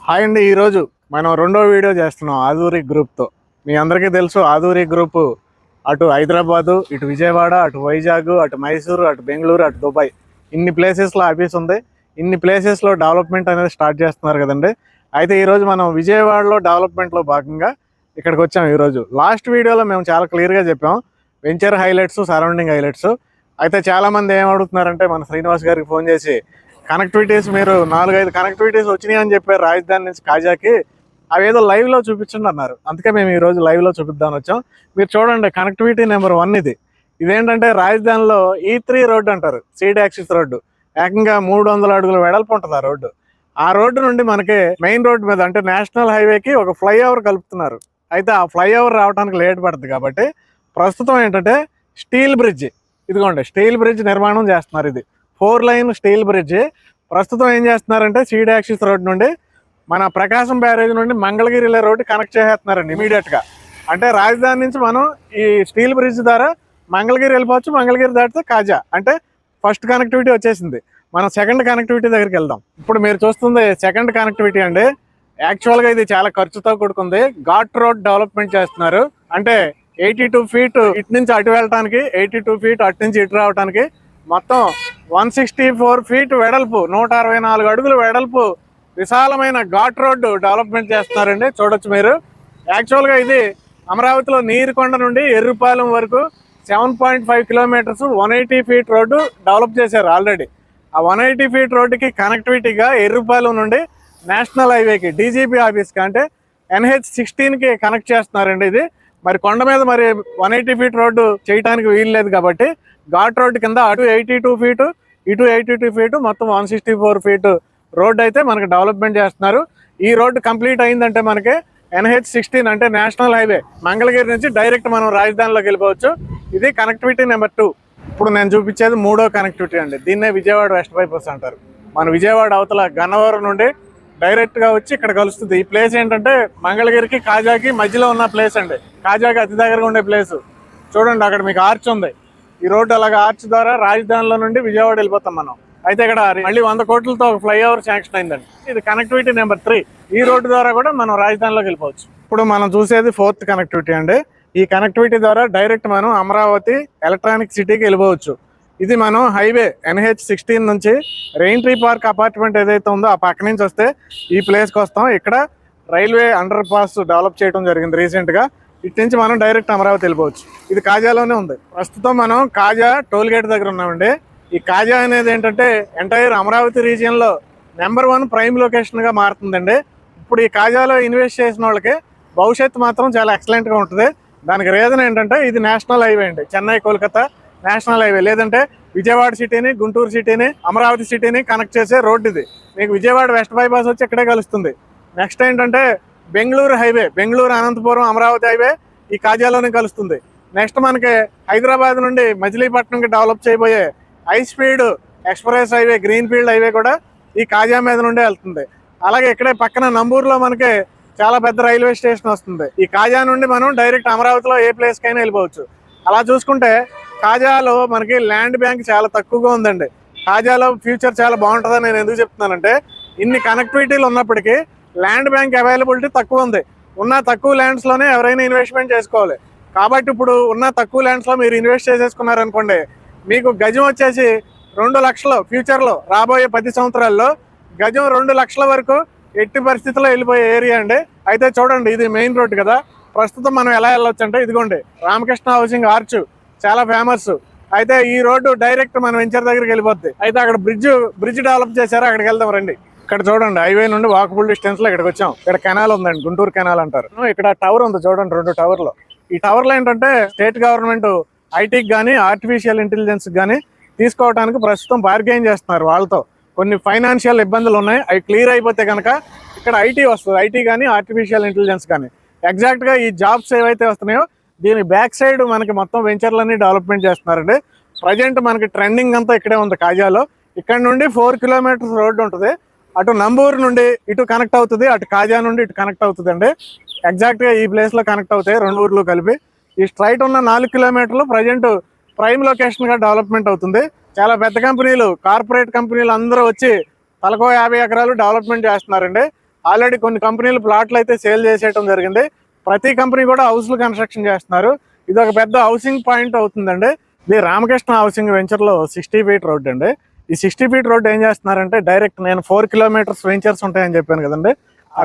Hi అండి. ఈరోజు మనం రెండో వీడియో చేస్తున్నాం ఆదూరి గ్రూప్తో. మీ అందరికీ తెలుసు ఆదూరి గ్రూపు అటు హైదరాబాదు, ఇటు విజయవాడ, అటు వైజాగ్, అటు మైసూరు, అటు బెంగళూరు, అటు దుబాయ్ ఇన్ని ప్లేసెస్లో ఆఫీస్ ఉంది. ఇన్ని ప్లేసెస్లో డెవలప్మెంట్ అనేది స్టార్ట్ చేస్తున్నారు కదండి. అయితే ఈరోజు మనం విజయవాడలో డెవలప్మెంట్లో భాగంగా ఇక్కడికి వచ్చాం. ఈరోజు లాస్ట్ వీడియోలో మేము చాలా క్లియర్గా చెప్పాం వెంచర్ హైలైట్స్, సరౌండింగ్ హైలైట్స్. అయితే చాలామంది ఏం అడుగుతున్నారంటే మన శ్రీనివాస్ గారికి ఫోన్ చేసి కనెక్టివిటీస్ మీరు 4-5 కనెక్టివిటీస్ వచ్చినాయి అని చెప్పారు రాజధాని నుంచి కాజాకి, అవి ఏదో లైవ్లో చూపించండి అన్నారు. అందుకే మేము ఈరోజు లైవ్లో చూపిద్దామని వచ్చాం. మీరు చూడండి, కనెక్టివిటీ నెంబర్ 1 ఇదేంటంటే రాజధానిలో E3 రోడ్డు అంటారు, సీడ్ యాక్సిస్ రోడ్డు. ఏకంగా 300 అడుగుల వెడల్పు ఉంటుంది ఆ రోడ్డు. ఆ రోడ్డు నుండి మనకి మెయిన్ రోడ్డు మీద అంటే నేషనల్ హైవేకి ఒక ఫ్లైఓవర్ కలుపుతున్నారు. అయితే ఆ ఫ్లైఓవర్ రావడానికి లేట్ పడుతుంది కాబట్టి ప్రస్తుతం ఏంటంటే స్టీల్ బ్రిడ్జ్, ఇదిగోండి స్టీల్ బ్రిడ్జ్ నిర్మాణం చేస్తున్నారు. ఇది 4 లైన్ స్టీల్ బ్రిడ్జ్. ప్రస్తుతం ఏం చేస్తున్నారంటే సీడ్ యాక్సిస్ రోడ్ నుండి మన ప్రకాశం బ్యారేజ్ నుండి మంగళగిరి రోడ్డు కనెక్ట్ చేసేస్తున్నారండి ఇమీడియట్గా. అంటే రాజధాని నుంచి మనం ఈ స్టీల్ బ్రిడ్జ్ ద్వారా మంగళగిరి వెళ్ళిపోవచ్చు. మంగళగిరి దాటితే కాజా, అంటే ఫస్ట్ కనెక్టివిటీ వచ్చేసింది. మనం సెకండ్ కనెక్టివిటీ దగ్గరికి వెళ్దాం. ఇప్పుడు మీరు చూస్తుంది సెకండ్ కనెక్టివిటీ అండి. యాక్చువల్గా ఇది చాలా ఖర్చుతో కూడుకుంది. ఘాట్ రోడ్ డెవలప్మెంట్ చేస్తున్నారు. అంటే 82 ఫీట్ ఇటు నుంచి అటు వెళ్ళటానికి, 82 ఫీట్ అటు నుంచి ఇటు రావడానికి, మొత్తం 164 ఫీట్ వెడల్పు, 164 అడుగులు వెడల్పు విశాలమైన ఘాట్ రోడ్డు డెవలప్మెంట్ చేస్తున్నారండి. చూడొచ్చు మీరు. యాక్చువల్గా ఇది అమరావతిలో నీరుకొండ నుండి ఎర్రుపాలెం వరకు 7.5 కిలోమీటర్స్ 180 ఫీట్ రోడ్డు డెవలప్ చేశారు ఆల్రెడీ. ఆ 180 ఫీట్ రోడ్డుకి కనెక్టివిటీగా ఎర్రుపాలెం నుండి నేషనల్ హైవేకి, డీజీపీ ఆఫీస్కి అంటే NH16కి కనెక్ట్ చేస్తున్నారండి. ఇది మరి కొండ మీద మరి 180 ఫీట్ రోడ్డు చేయడానికి వీలు లేదు కాబట్టి ఘాట్ రోడ్డు కింద అటు 82 ఫీటు ఇటు 82 ఫీటు మొత్తం 164 ఫీటు రోడ్డు అయితే మనకి డెవలప్మెంట్ చేస్తున్నారు. ఈ రోడ్డు కంప్లీట్ అయిందంటే మనకి NH16 అంటే నేషనల్ హైవే మంగళగిరి నుంచి డైరెక్ట్ మనం రాజధానిలోకి వెళ్ళిపోవచ్చు. ఇది కనెక్టివిటీ నెంబర్ 2. ఇప్పుడు నేను చూపించేది 3వ కనెక్టివిటీ అండి. దీన్నే విజయవాడ వెస్ట్ బైపాస్ అంటారు. మన విజయవాడ అవతల గన్నవరం నుండి డైరెక్ట్గా వచ్చి ఇక్కడ కలుస్తుంది. ఈ ప్లేస్ ఏంటంటే మంగళగిరికి కాజాకి మధ్యలో ఉన్న ప్లేస్ అండి. కాజాకి అతి దగ్గరగా ఉండే ప్లేస్. చూడండి, అక్కడ మీకు ఆర్చ్ ఉంది. ఈ రోడ్డు అలాగే ఆర్చ్ ద్వారా రాజధానిలో నుండి విజయవాడ వెళ్ళిపోతాం మనం. అయితే ఇక్కడ మళ్ళీ 100 కోట్లతో ఒక ఫ్లైఓవర్ శాంక్షన్ అయిందండి. ఇది కనెక్టివిటీ నెంబర్ 3. ఈ రోడ్డు ద్వారా కూడా మనం రాజధానిలోకి వెళ్ళిపోవచ్చు. ఇప్పుడు మనం చూసేది 4th కనెక్టివిటీ అండి. ఈ కనెక్టివిటీ ద్వారా డైరెక్ట్ మనం అమరావతి ఎలక్ట్రానిక్ సిటీకి వెళ్ళిపోవచ్చు. ఇది మనం హైవే NH16 నుంచి రెయిన్ ట్రీ పార్క్ అపార్ట్మెంట్ ఏదైతే ఉందో ఆ పక్క నుంచి వస్తే ఈ ప్లేస్కి వస్తాం. ఇక్కడ రైల్వే అండర్ పాస్ డెవలప్ చేయడం జరిగింది రీసెంట్గా. ఇటు నుంచి మనం డైరెక్ట్ అమరావతి వెళ్ళిపోవచ్చు. ఇది కాజాలోనే ఉంది. ప్రస్తుతం మనం కాజా టోల్ గేట్ దగ్గర ఉన్నామండి. ఈ కాజా అనేది ఏంటంటే ఎంటైర్ అమరావతి రీజియన్లో నెంబర్ 1 ప్రైమ్ లొకేషన్గా మారుతుందండి. ఇప్పుడు ఈ కాజాలో ఇన్వెస్ట్ చేసిన వాళ్ళకి భవిష్యత్తు మాత్రం చాలా ఎక్సలెంట్గా ఉంటుంది. దానికి రీజన్ ఏంటంటే ఇది నేషనల్ హైవే అండి. చెన్నై కోల్కతా నేషనల్ హైవే, లేదంటే విజయవాడ సిటీని, గుంటూరు సిటీని, అమరావతి సిటీని కనెక్ట్ చేసే రోడ్డు ఇది. మీకు విజయవాడ వెస్ట్ బైపాస్ వచ్చి ఇక్కడే కలుస్తుంది. నెక్స్ట్ ఏంటంటే బెంగళూరు హైవే, బెంగళూరు అనంతపురం అమరావతి హైవే ఈ కాజాలోనే కలుస్తుంది. నెక్స్ట్ మనకి హైదరాబాద్ నుండి మచిలీపట్నంకి డెవలప్ చేయబోయే high speed express highway, green field highway కూడా ఈ కాజా మీద నుండే వెళ్తుంది. అలాగే ఇక్కడే పక్కన నంబూరులో మనకి చాలా పెద్ద రైల్వే స్టేషన్ వస్తుంది. ఈ కాజా నుండి మనం డైరెక్ట్ అమరావతిలో ఏ ప్లేస్కైనా వెళ్ళిపోవచ్చు. అలా చూసుకుంటే కాజాలో మనకి ల్యాండ్ బ్యాంక్ చాలా తక్కువగా ఉందండి. కాజాలో ఫ్యూచర్ చాలా బాగుంటుందని నేను ఎందుకు చెప్తున్నానంటే ఇన్ని కనెక్టివిటీలు ఉన్నప్పటికీ ల్యాండ్ బ్యాంక్ అవైలబిలిటీ తక్కువ ఉంది. ఉన్న తక్కువ ల్యాండ్స్లోనే ఎవరైనా ఇన్వెస్ట్మెంట్ చేసుకోవాలి. కాబట్టి ఇప్పుడు ఉన్న తక్కువ ల్యాండ్స్లో మీరు ఇన్వెస్ట్ చేసేసుకున్నారనుకోండి, మీకు గజం వచ్చేసి 2 లక్షలు, ఫ్యూచర్లో రాబోయే 10 సంవత్సరాల్లో గజం 2 లక్షల వరకు ఎట్టి పరిస్థితుల్లో వెళ్ళిపోయే ఏరియా అండి. అయితే చూడండి, ఇది మెయిన్ రోడ్ కదా. ప్రస్తుతం మనం ఎలా వెళ్ళొచ్చు అంటే ఇదిగోండి రామకృష్ణ హౌసింగ్ ఆర్చ్ చాలా ఫేమస్. అయితే ఈ రోడ్డు డైరెక్ట్ మన వెంచర్ దగ్గరికి వెళ్ళిపోద్ది. అయితే అక్కడ బ్రిడ్జ్ డెవలప్ చేశారు, అక్కడికి వెళ్దాం రండి. ఇక్కడ చూడండి, హైవే నుండి వాకబుల్ డిస్టెన్స్ లో ఇక్కడికి వచ్చాం. ఇక్కడ కెనాల్ ఉందండి, గుంటూరు కెనాల్ అంటారు. ఇక్కడ టవర్ ఉంది చూడండి, 2 టవర్లు. ఈ టవర్లు ఏంటంటే స్టేట్ గవర్నమెంట్ ఐటీకి కానీ ఆర్టిఫిషియల్ ఇంటెలిజెన్స్ కానీ తీసుకోవడానికి ప్రస్తుతం బార్గెయిన్ చేస్తున్నారు వాళ్ళతో. కొన్ని ఫైనాన్షియల్ ఇబ్బందులు ఉన్నాయి, అవి క్లియర్ అయిపోతే కనుక ఇక్కడ ఐటీ వస్తుంది. ఐటీ కానీ ఆర్టిఫిషియల్ ఇంటెలిజెన్స్ కానీ ఎగ్జాక్ట్గా ఈ జాబ్స్ ఏవైతే వస్తున్నాయో దీని బ్యాక్ సైడ్ మనకి మొత్తం వెంచర్లన్నీ డెవలప్మెంట్ చేస్తున్నారండి. ప్రజెంట్ మనకి ట్రెండింగ్ అంతా ఇక్కడే ఉంది కాజాలో. ఇక్కడ నుండి 4 కిలోమీటర్స్ రోడ్డు ఉంటుంది. అటు నంబూరు నుండి ఇటు కనెక్ట్ అవుతుంది, అటు కాజా నుండి ఇటు కనెక్ట్ అవుతుంది అండి. ఎగ్జాక్ట్గా ఈ ప్లేస్లో కనెక్ట్ అవుతాయి 2 ఊర్లు కలిపి. ఈ స్ట్రైట్ ఉన్న 4 కిలోమీటర్లు ప్రజెంట్ ప్రైమ్ లొకేషన్గా డెవలప్మెంట్ అవుతుంది. చాలా పెద్ద కంపెనీలు, కార్పొరేట్ కంపెనీలు అందరూ వచ్చి తలకో 50 ఎకరాలు డెవలప్మెంట్ చేస్తున్నారండి. ఆల్రెడీ కొన్ని కంపెనీలు ప్లాట్లు అయితే సేల్ చేసేయడం జరిగింది. ప్రతి కంపెనీ కూడా హౌస్లు కన్స్ట్రక్షన్ చేస్తున్నారు. ఇది ఒక పెద్ద హౌసింగ్ పాయింట్ అవుతుందండి. ఇది రామకృష్ణ హౌసింగ్ వెంచర్లో 60 ఫీట్ రోడ్ అండి. ఈ 60 ఫీట్ రోడ్ ఏం చేస్తున్నారంటే డైరెక్ట్ నేను 4 కిలోమీటర్స్ వెంచర్స్ ఉంటాయని చెప్పాను కదండి,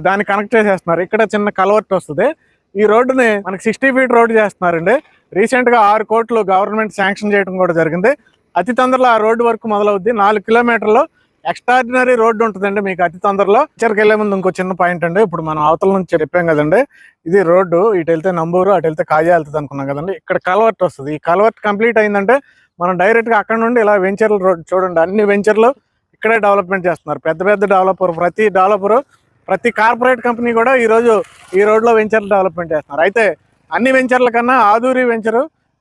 దాన్ని కనెక్ట్ చేసేస్తున్నారు. ఇక్కడ చిన్న కలవర్ట్ వస్తుంది. ఈ రోడ్డుని మనకి 60 ఫీట్ రోడ్ చేస్తున్నారండి. రీసెంట్గా 6 కోట్లు గవర్నమెంట్ శాంక్షన్ చేయడం కూడా జరిగింది. అతి తొందరలో ఆ రోడ్డు వరకు మొదలవుద్ది. 4 కిలోమీటర్లు ఎక్స్ట్రాడినరీ రోడ్డు ఉంటుందండి మీకు అతి తొందరలో. పిక్చర్కి వెళ్లే ముందు ఇంకో చిన్న పాయింట్ అండి. ఇప్పుడు మనం అవతల నుంచి చెప్పాం కదండి, ఇది రోడ్డు, ఇటు వెళ్తే నంబూరు, అటు వెళ్తే కాజా వెళ్తుంది అనుకున్నాం కదండి. ఇక్కడ కల్వర్ట్ వస్తుంది. ఈ కల్వర్ట్ కంప్లీట్ అయిందంటే మనం డైరెక్ట్ గా అక్కడ నుండి ఇలా వెంచర్ల రోడ్ చూడండి. అన్ని వెంచర్లు ఇక్కడే డెవలప్మెంట్ చేస్తున్నారు. పెద్ద పెద్ద డెవలపర్, ప్రతి కార్పొరేట్ కంపెనీ కూడా ఈ రోజు ఈ రోడ్ లో వెంచర్లు డెవలప్మెంట్ చేస్తున్నారు. అయితే అన్ని వెంచర్ల కన్నా ఆదూరి వెంచర్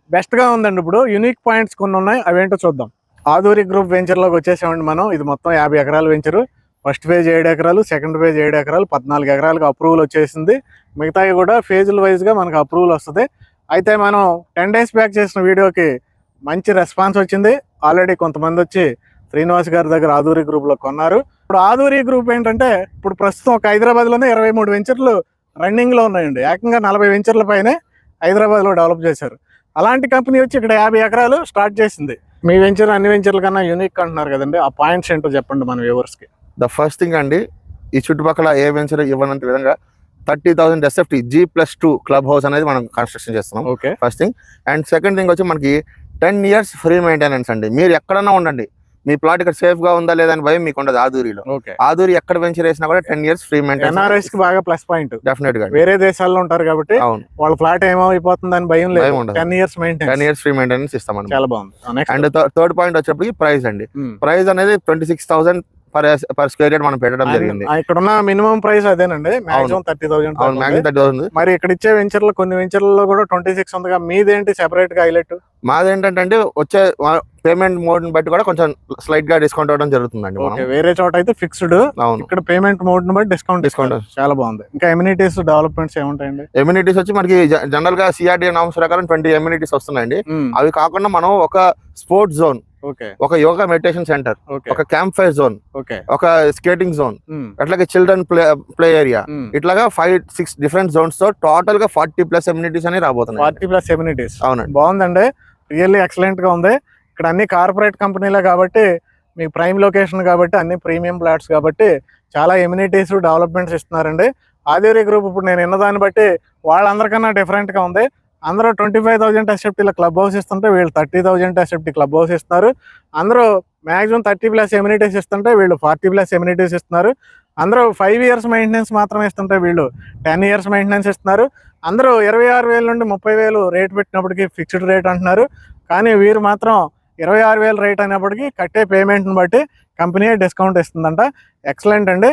బెస్ట్ గా ఉందండి. ఇప్పుడు యూనిక్ పాయింట్స్ కొన్ని ఉన్నాయి, అవేంటో చూద్దాం. ఆదూరి గ్రూప్ వెంచర్లోకి వచ్చేసామండి మనం. ఇది మొత్తం 50 ఎకరాల వెంచరు. ఫస్ట్ ఫేజ్ 7 ఎకరాలు, సెకండ్ ఫేజ్ 7 ఎకరాలు, 14 ఎకరాలకు అప్రూవల్ వచ్చేసింది. మిగతాయి కూడా ఫేజుల వైజ్గా మనకు అప్రూవల్ వస్తుంది. అయితే మనం 10 డేస్ బ్యాక్ చేసిన వీడియోకి మంచి రెస్పాన్స్ వచ్చింది. ఆల్రెడీ కొంతమంది వచ్చి శ్రీనివాస్ గారి దగ్గర ఆదూరి గ్రూప్లో కొన్నారు. ఇప్పుడు ఆదూరి గ్రూప్ ఏంటంటే ఇప్పుడు ప్రస్తుతం ఒక హైదరాబాద్లోనే 23 వెంచర్లు రన్నింగ్లో ఉన్నాయండి. ఏకంగా 40 వెంచర్ల పైనే హైదరాబాద్లో డెవలప్ చేశారు. అలాంటి కంపెనీ వచ్చి ఇక్కడ 50 ఎకరాలు స్టార్ట్ చేసింది. మీ వెంచర్ అన్ని వెంచర్ల కన్నా యూనిక్ అంటున్నారు కదండి, ఆ పాయింట్స్ ఏంటో చెప్పండి మన వ్యూవర్స్కి. ద ఫస్ట్ థింగ్ అండి, ఈ చుట్టుపక్కల ఏ వెంచర్ ఇవ్వనంత విధంగా 30,000 SFT G+2 క్లబ్ హౌస్ అనేది మనం కన్స్ట్రక్షన్ చేస్తున్నాం. Okay, first thing. And second thing వచ్చి మనకి 10 years ఫ్రీ మెయింటెనెన్స్ అండి. మీరు ఎక్కడన్నా ఉండండి, మీ ప్లాట్ ఇక్కడ సేఫ్ గా ఉందా లేదా అని భయం మీకు ఉండదు. ఆదూరిలో ఆదూరి ఎక్కడ వెంచర్ వేసినా కూడా 10 years ఫ్రీ మెయింటెనెన్స్. ఎన్ఆర్ఐస్ కి బాగా ప్లస్ పాయింట్. డెఫినెట్ గా వేరే దేశాల్లో ఉంటారు కాబట్టి వాళ్ళ ఫ్లాట్ ఏమైపోతుంది అని భయం లేదు. 10 years maintenance, 10 years free maintenance ఇస్తామండి. చాలా బాగుంది. అండ్ థర్డ్ పాయింట్ వచ్చేప్పటికి ప్రైస్ అండి. ప్రైస్ అనేది 26,000 పర్ స్క్వేర్ యార్డ్ మనం పెట్టడం జరిగింది. ఇక్కడ ఉన్న మినిమం ప్రైస్ అదేనండి, మాక్సిమం 30,000. మరి ఇక్కడ ఇచ్చే వెంచర్లు కొన్ని వెంచర్లలో కూడా 26 ఉందిగా. మీదేంటి సెపరేట్ గా హైలైట్? మాదేంటంటే వచ్చే పేమెంట్ మోడ్ ని బట్టి కూడా కొంచెం స్లైట్ గా డిస్కౌంట్ అవ్వడం జరుగుతుందండి. వేరే చోట అయితే ఫిక్స్డ్, ఇక్కడ పేమెంట్ మోడ్ ని బట్టి డిస్కౌంట్. చాలా బాగుంది. ఇంకా ఎమ్యూనిటీస్ డెవలప్మెంట్స్ ఏముంటాయండి? ఎమ్యూనిటీస్ వచ్చి మనకి జనరల్ గా సిఆర్డీఏ నామ్స్ ప్రకారం 20 ఎమ్యూనిటీస్ వస్తున్నాయండి. అవి కాకుండా మనం ఒక స్పోర్ట్స్ జోన్, ఒక యోగా మెడిటేషన్ సెంటర్, ఒక క్యాంప్ ఫైర్ జోన్, ఒక స్కేటింగ్ జోన్, అట్లాగే చిల్డ్రన్ ప్లే ఏరియా, ఇట్లాగా 5-6 డిఫరెంట్ జోన్స్ తో టోటల్ గా 40+ ఎమ్యూనిటీస్ అని రాబోతున్నాయి. 40+ ఎమ్యూనిటీస్. అవునండి, బాగుందండి. రియల్లీ ఎక్సలెంట్ గా ఉంది. ఇక్కడ అన్ని కార్పొరేట్ కంపెనీలే కాబట్టి, మీ ప్రైమ్ లొకేషన్ కాబట్టి, అన్ని ప్రీమియం ప్లాట్స్ కాబట్టి చాలా ఎమ్యూనిటీస్ డెవలప్మెంట్స్ ఇస్తున్నారండి. ఆదూరి గ్రూప్ ఇప్పుడు నేను విన్నదాన్ని బట్టి వాళ్ళందరికన్నా డిఫరెంట్ గా ఉంది. అందరూ 25,000 SFT క్లబ్ హౌస్ ఇస్తుంటే వీళ్ళు 30,000 SFT క్లబ్ హౌస్ ఇస్తున్నారు. అందరూ మాక్సిమం 30+ ఎమ్యూనిటీస్ ఇస్తుంటే వీళ్ళు 40+ ఎమ్యూనిటీస్ ఇస్తున్నారు. అందరూ 5 years మెయింటెనెన్స్ మాత్రమే ఇస్తుంటే వీళ్ళు 10 years మెయింటెనెన్స్ ఇస్తున్నారు. అందరూ 26,000 నుండి 30,000 రేట్ పెట్టినప్పటికీ ఫిక్స్డ్ రేట్ అంటున్నారు. కానీ వీరు మాత్రం 26,000 రేట్ అయినప్పటికీ కట్టే పేమెంట్ని బట్టి కంపెనీ డిస్కౌంట్ ఇస్తుందంట. ఎక్సలెంట్ అండి,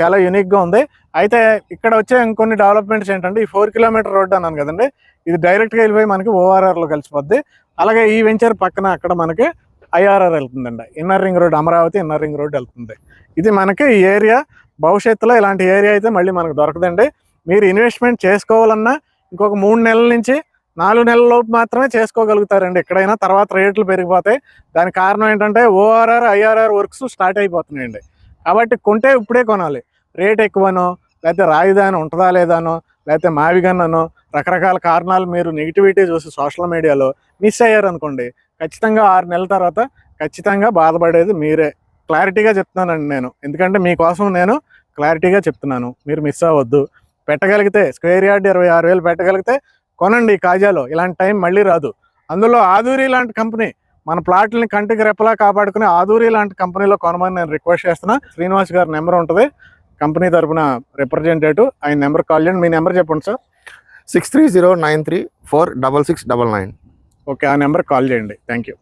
చాలా యూనిక్గా ఉంది. అయితే ఇక్కడ వచ్చే ఇంకొన్ని డెవలప్మెంట్స్ ఏంటంటే, ఈ 4 కిలోమీటర్ రోడ్ అన్నాను కదండి, ఇది డైరెక్ట్గా వెళ్ళిపోయి మనకి ORRలో కలిసిపోద్ది. అలాగే ఈ వెంచర్ పక్కన అక్కడ మనకి IRR వెళ్తుందండి. Inner ring road, Amaravati inner ring road వెళ్తుంది. ఇది మనకి ఈ ఏరియా భవిష్యత్తులో ఇలాంటి ఏరియా అయితే మళ్ళీ మనకు దొరకదండి. మీరు ఇన్వెస్ట్మెంట్ చేసుకోవాలన్నా ఇంకొక 3 నెలల నుంచి 4 నెలల లోపు మాత్రమే చేసుకోగలుగుతారండి ఎక్కడైనా. తర్వాత రేట్లు పెరిగిపోతాయి. దానికి కారణం ఏంటంటే ORR, IRR వర్క్స్ స్టార్ట్ అయిపోతున్నాయండి. కాబట్టి కొంటే ఇప్పుడే కొనాలి. రేట్ ఎక్కువనో, లేకపోతే రాజధాని ఉంటుందా లేదానో, లేకపోతే మావిగన్ననో రకరకాల కారణాలు మీరు నెగిటివిటీ చూసి సోషల్ మీడియాలో మిస్ అయ్యారనుకోండి, ఖచ్చితంగా 6 నెలల తర్వాత ఖచ్చితంగా బాధపడేది మీరే. క్లారిటీగా చెప్తున్నానండి నేను, ఎందుకంటే మీకోసం నేను క్లారిటీగా చెప్తున్నాను. మీరు మిస్ అవ్వద్దు. పెట్టగలిగితే స్క్వేర్ యార్డ్ 26,000 పెట్టగలిగితే కొనండి. కాజాలో ఇలాంటి టైం మళ్ళీ రాదు. అందులో ఆదూరి లాంటి కంపెనీ మన ప్లాట్లని కంటికి రెప్పలా కాపాడుకుని ఆదూరి లాంటి కంపెనీలో కొనమని నేను రిక్వెస్ట్ చేస్తున్నా. శ్రీనివాస్ గారి నెంబర్ ఉంటుంది, కంపెనీ తరఫున రిప్రజెంటేటివ్. ఆయన నెంబర్ కాల్ చేయండి. మీ నెంబర్ చెప్పండి సార్. 6309346699. ఓకే, ఆ నెంబర్ కాల్ చేయండి. Thank you.